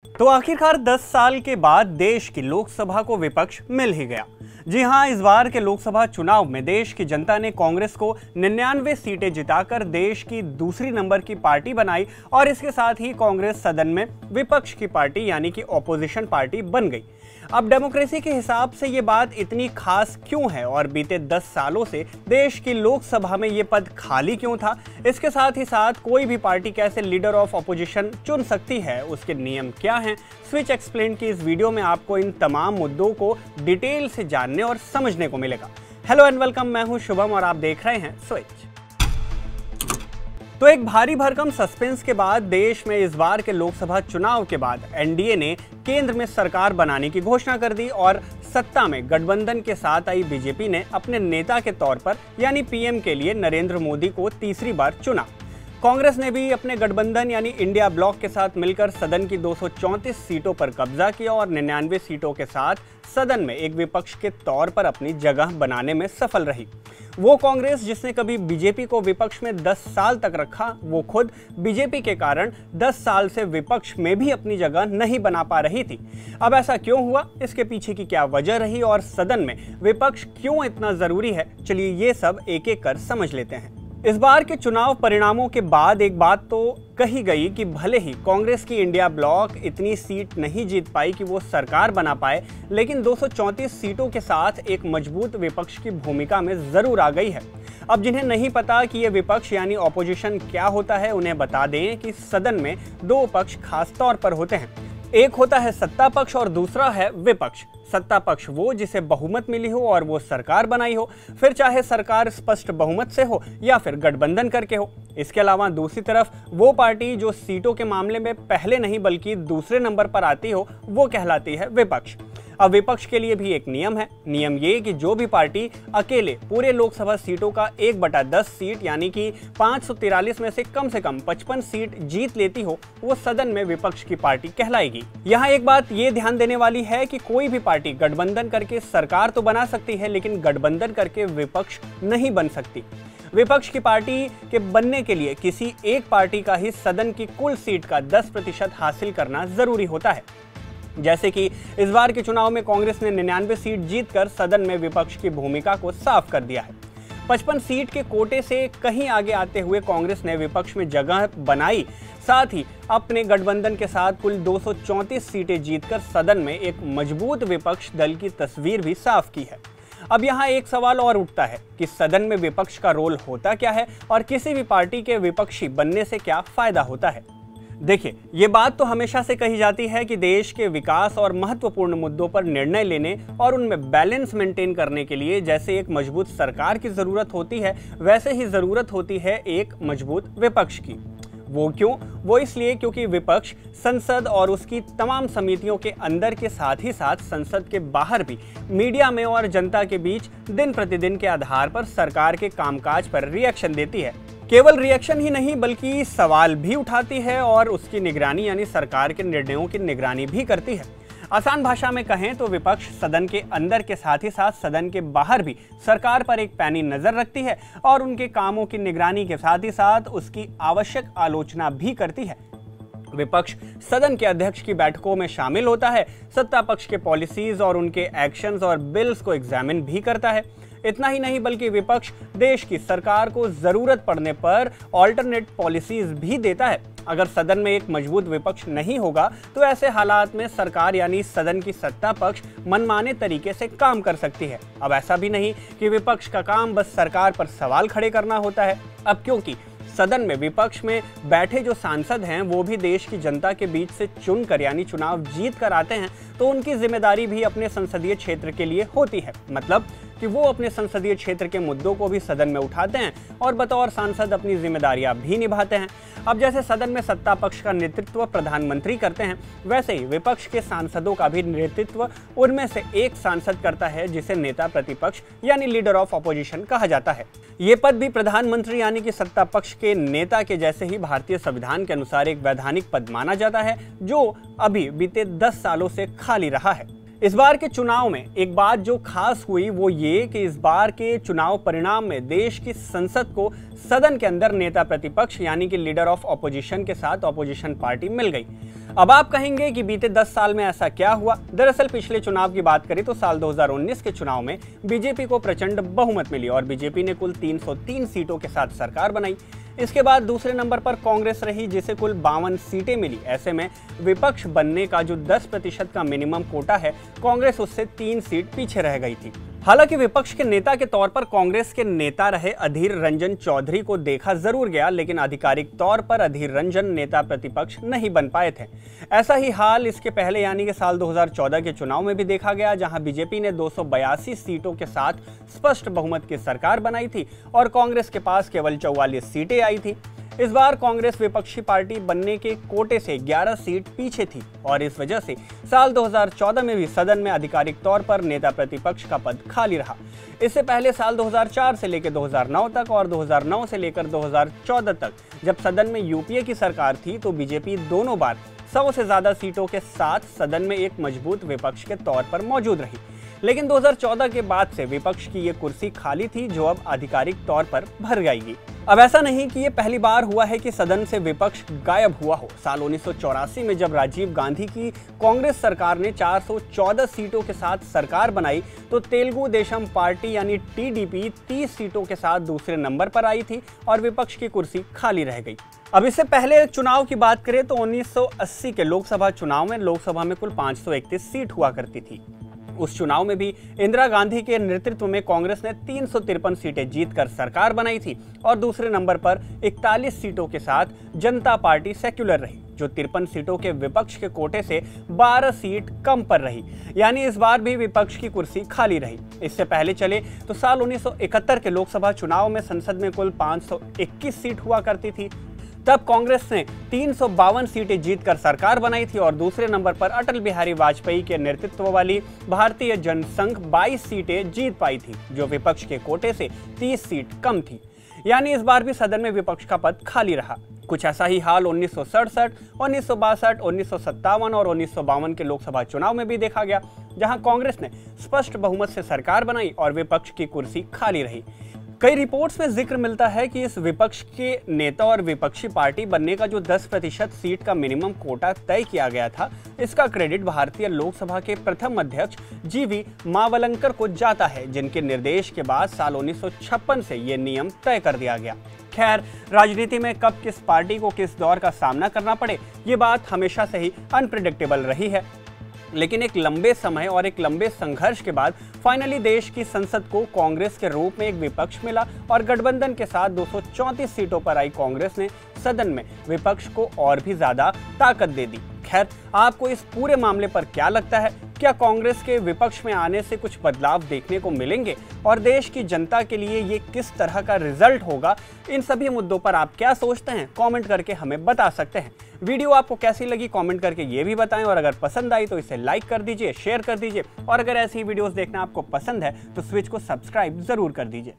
तो आखिरकार 10 साल के बाद देश की लोकसभा को विपक्ष मिल ही गया। जी हां, इस बार के लोकसभा चुनाव में देश की जनता ने कांग्रेस को 99 सीटें जिताकर देश की दूसरी नंबर की पार्टी बनाई और इसके साथ ही कांग्रेस सदन में विपक्ष की पार्टी यानी कि ऑपोजिशन पार्टी बन गई। अब डेमोक्रेसी के हिसाब से ये बात इतनी खास क्यों है और बीते 10 सालों से देश की लोकसभा में ये पद खाली क्यों था, इसके साथ ही साथ कोई भी पार्टी कैसे लीडर ऑफ ऑपोजिशन चुन सकती है, उसके नियम क्या हैं, स्विच एक्सप्लेन की इस वीडियो में आपको इन तमाम मुद्दों को डिटेल से जानने और समझने को मिलेगा। हेलो एंड वेलकम, मैं हूं शुभम और आप देख रहे हैं स्विच। तो एक भारी भरकम सस्पेंस के बाद देश में इस बार के लोकसभा चुनाव के बाद एनडीए ने केंद्र में सरकार बनाने की घोषणा कर दी और सत्ता में गठबंधन के साथ आई बीजेपी ने अपने नेता के तौर पर यानी पीएम के लिए नरेंद्र मोदी को तीसरी बार चुना। कांग्रेस ने भी अपने गठबंधन यानी इंडिया ब्लॉक के साथ मिलकर सदन की 234 सीटों पर कब्जा किया और 99 सीटों के साथ सदन में एक विपक्ष के तौर पर अपनी जगह बनाने में सफल रही। वो कांग्रेस जिसने कभी बीजेपी को विपक्ष में 10 साल तक रखा, वो खुद बीजेपी के कारण 10 साल से विपक्ष में भी अपनी जगह नहीं बना पा रही थी। अब ऐसा क्यों हुआ, इसके पीछे की क्या वजह रही और सदन में विपक्ष क्यों इतना जरूरी है, चलिए ये सब एक एक कर समझ लेते हैं। इस बार के चुनाव परिणामों के बाद एक बात तो कही गई कि भले ही कांग्रेस की इंडिया ब्लॉक इतनी सीट नहीं जीत पाई कि वो सरकार बना पाए, लेकिन 234 सीटों के साथ एक मजबूत विपक्ष की भूमिका में जरूर आ गई है। अब जिन्हें नहीं पता कि ये विपक्ष यानी ऑपोजिशन क्या होता है, उन्हें बता दें कि सदन में दो पक्ष खास तौर पर होते हैं। एक होता है सत्ता पक्ष और दूसरा है विपक्ष। सत्ता पक्ष वो जिसे बहुमत मिली हो और वो सरकार बनाई हो, फिर चाहे सरकार स्पष्ट बहुमत से हो या फिर गठबंधन करके हो। इसके अलावा दूसरी तरफ वो पार्टी जो सीटों के मामले में पहले नहीं बल्कि दूसरे नंबर पर आती हो, वो कहलाती है विपक्ष। अब विपक्ष के लिए भी एक नियम है। नियम ये कि जो भी पार्टी अकेले पूरे लोकसभा सीटों का 1/10 सीट यानी कि 543 में से कम 55 सीट जीत लेती हो, वो सदन में विपक्ष की पार्टी कहलाएगी। यहाँ एक बात ये ध्यान देने वाली है कि कोई भी पार्टी गठबंधन करके सरकार तो बना सकती है, लेकिन गठबंधन करके विपक्ष नहीं बन सकती। विपक्ष की पार्टी के बनने के लिए किसी एक पार्टी का ही सदन की कुल सीट का 10% हासिल करना जरूरी होता है। जैसे कि इस बार के चुनाव में कांग्रेस ने 99 सीट जीतकर सदन में विपक्ष की भूमिका को साफ कर दिया है। 55 सीट के कोटे से कहीं आगे आते हुए कांग्रेस ने विपक्ष में जगह बनाई, साथ ही अपने गठबंधन के साथ कुल 234 सीटें जीतकर सदन में एक मजबूत विपक्ष दल की तस्वीर भी साफ की है। अब यहाँ एक सवाल और उठता है कि सदन में विपक्ष का रोल होता क्या है और किसी भी पार्टी के विपक्षी बनने से क्या फायदा होता है। देखिए, ये बात तो हमेशा से कही जाती है कि देश के विकास और महत्वपूर्ण मुद्दों पर निर्णय लेने और उनमें बैलेंस मेंटेन करने के लिए जैसे एक मजबूत सरकार की जरूरत होती है, वैसे ही जरूरत होती है एक मजबूत विपक्ष की। वो क्यों? वो इसलिए क्योंकि विपक्ष संसद और उसकी तमाम समितियों के अंदर के साथ ही साथ संसद के बाहर भी मीडिया में और जनता के बीच दिन प्रतिदिन के आधार पर सरकार के कामकाज पर रिएक्शन देती है। केवल रिएक्शन ही नहीं बल्कि सवाल भी उठाती है और उसकी निगरानी यानी सरकार के निर्णयों की निगरानी भी करती है। आसान भाषा में कहें तो विपक्ष सदन के अंदर के साथ ही साथ सदन के बाहर भी सरकार पर एक पैनी नजर रखती है और उनके कामों की निगरानी के साथ ही साथ उसकी आवश्यक आलोचना भी करती है। विपक्ष सदन के अध्यक्ष की बैठकों में शामिल होता है, सत्ता पक्ष के पॉलिसीज और उनके एक्शंस और बिल्स को एग्जामिन भी करता है। इतना ही नहीं बल्कि विपक्ष देश की सरकार को जरूरत पड़ने पर ऑल्टरनेट पॉलिसीज भी देता है। अगर सदन में एक मजबूत विपक्ष नहीं होगा तो ऐसे हालात में सरकार यानी सदन की सत्ता पक्ष मनमाने तरीके से काम कर सकती है। अब ऐसा भी नहीं कि विपक्ष का काम बस सरकार पर सवाल खड़े करना होता है। अब क्योंकि सदन में विपक्ष में बैठे जो सांसद हैं वो भी देश की जनता के बीच से चुनकर यानी चुनाव जीत कर आते हैं, तो उनकी जिम्मेदारी भी अपने संसदीय क्षेत्र के लिए होती है। मतलब कि वो अपने संसदीय क्षेत्र के मुद्दों को भी सदन में उठाते हैं और बतौर सांसद अपनी जिम्मेदारियां भी निभाते हैं। अब जैसे सदन में सत्ता पक्ष का नेतृत्व प्रधानमंत्री करते हैं, वैसे ही विपक्ष के सांसदों का भी नेतृत्व उनमें से एक सांसद करता है जिसे नेता प्रतिपक्ष यानी लीडर ऑफ ऑपोजिशन कहा जाता है। ये पद भी प्रधानमंत्री यानी कि सत्ता पक्ष के नेता के जैसे ही भारतीय संविधान के अनुसार एक वैधानिक पद माना जाता है, जो अभी बीते 10 सालों से खाली रहा है। इस बार के चुनाव में एक बात जो खास हुई वो ये कि इस बार के चुनाव परिणाम में देश की संसद को सदन के अंदर नेता प्रतिपक्ष यानी कि लीडर ऑफ ऑपोजिशन के साथ ऑपोजिशन पार्टी मिल गई। अब आप कहेंगे कि बीते 10 साल में ऐसा क्या हुआ। दरअसल पिछले चुनाव की बात करें तो साल 2019 के चुनाव में बीजेपी को प्रचंड बहुमत मिली और बीजेपी ने कुल 303 सीटों के साथ सरकार बनाई। इसके बाद दूसरे नंबर पर कांग्रेस रही जिसे कुल 52 सीटें मिली। ऐसे में विपक्ष बनने का जो 10% का मिनिमम कोटा है, कांग्रेस उससे 3 सीट पीछे रह गई थी। हालांकि विपक्ष के नेता के तौर पर कांग्रेस के नेता रहे अधीर रंजन चौधरी को देखा जरूर गया, लेकिन आधिकारिक तौर पर अधीर रंजन नेता प्रतिपक्ष नहीं बन पाए थे। ऐसा ही हाल इसके पहले यानी कि साल 2014 के चुनाव में भी देखा गया, जहां बीजेपी ने 282 सीटों के साथ स्पष्ट बहुमत की सरकार बनाई थी और कांग्रेस के पास केवल 44 सीटें आई थी। इस बार कांग्रेस विपक्षी पार्टी बनने के कोटे से 11 सीट पीछे थी और इस वजह से साल 2014 में भी सदन में आधिकारिक तौर पर नेता प्रतिपक्ष का पद खाली रहा। इससे पहले साल 2004 से लेकर 2009 तक और 2009 से लेकर 2014 तक जब सदन में यूपीए की सरकार थी तो बीजेपी दोनों बार 100 से ज्यादा सीटों के साथ सदन में एक मजबूत विपक्ष के तौर पर मौजूद रही। लेकिन 2014 के बाद से विपक्ष की ये कुर्सी खाली थी जो अब आधिकारिक तौर पर भर जाएगी। अब ऐसा नहीं कि ये पहली बार हुआ है कि सदन से विपक्ष गायब हुआ हो। साल 1984 में जब राजीव गांधी की कांग्रेस सरकार ने 414 सीटों के साथ सरकार बनाई तो तेलुगु देशम पार्टी यानी टीडीपी 30 सीटों के साथ दूसरे नंबर पर आई थी और विपक्ष की कुर्सी खाली रह गई। अब इससे पहले चुनाव की बात करें तो 1980 के लोकसभा चुनाव में लोकसभा में कुल 531 सीट हुआ करती थी। उस चुनाव में भी इंदिरा गांधी के नेतृत्व में कांग्रेस ने 353 सीटें जीतकर सरकार बनाई थी और दूसरे नंबर पर 41 सीटों के साथ जनता पार्टी सेक्युलर रही जो 53 सीटों के विपक्ष के कोटे से 12 सीट कम पर रही, यानी इस बार भी विपक्ष की कुर्सी खाली रही। इससे पहले चले तो साल 1971 के लोकसभा चुनाव में संसद में कुल 521 सीट हुआ करती थी। तब कांग्रेस ने 352 सीटें जीतकर सरकार बनाई थी और दूसरे नंबर पर अटल बिहारी वाजपेयी के नेतृत्व वाली भारतीय जनसंघ 22 सीटें जीत पाई थी जो विपक्ष के कोटे से 30 सीट कम थी, यानी इस बार भी सदन में विपक्ष का पद खाली रहा। कुछ ऐसा ही हाल 1967, 1962, 1957 और 1952 के लोकसभा चुनाव में भी देखा गया, जहां कांग्रेस ने स्पष्ट बहुमत से सरकार बनाई और विपक्ष की कुर्सी खाली रही। कई रिपोर्ट्स में जिक्र मिलता है कि इस विपक्ष के नेता और विपक्षी पार्टी बनने का जो 10% सीट का मिनिमम कोटा तय किया गया था, इसका क्रेडिट भारतीय लोकसभा के प्रथम अध्यक्ष जीवी मावलंकर को जाता है, जिनके निर्देश के बाद साल 1956 से ये नियम तय कर दिया गया। खैर, राजनीति में कब किस पार्टी को किस दौर का सामना करना पड़े, ये बात हमेशा से ही अनप्रिडिक्टेबल रही है, लेकिन एक लंबे समय और एक लंबे संघर्ष के बाद फाइनली देश की संसद को कांग्रेस के रूप में एक विपक्ष मिला और गठबंधन के साथ 234 सीटों पर आई कांग्रेस ने सदन में विपक्ष को और भी ज्यादा ताकत दे दी। खैर, आपको इस पूरे मामले पर क्या लगता है? क्या कांग्रेस के विपक्ष में आने से कुछ बदलाव देखने को मिलेंगे और देश की जनता के लिए ये किस तरह का रिजल्ट होगा? इन सभी मुद्दों पर आप क्या सोचते हैं? कमेंट करके हमें बता सकते हैं। वीडियो आपको कैसी लगी कमेंट करके ये भी बताएं और अगर पसंद आई तो इसे लाइक कर दीजिए, शेयर कर दीजिए और अगर ऐसी वीडियोस देखना आपको पसंद है तो स्विच को सब्सक्राइब जरूर कर दीजिए।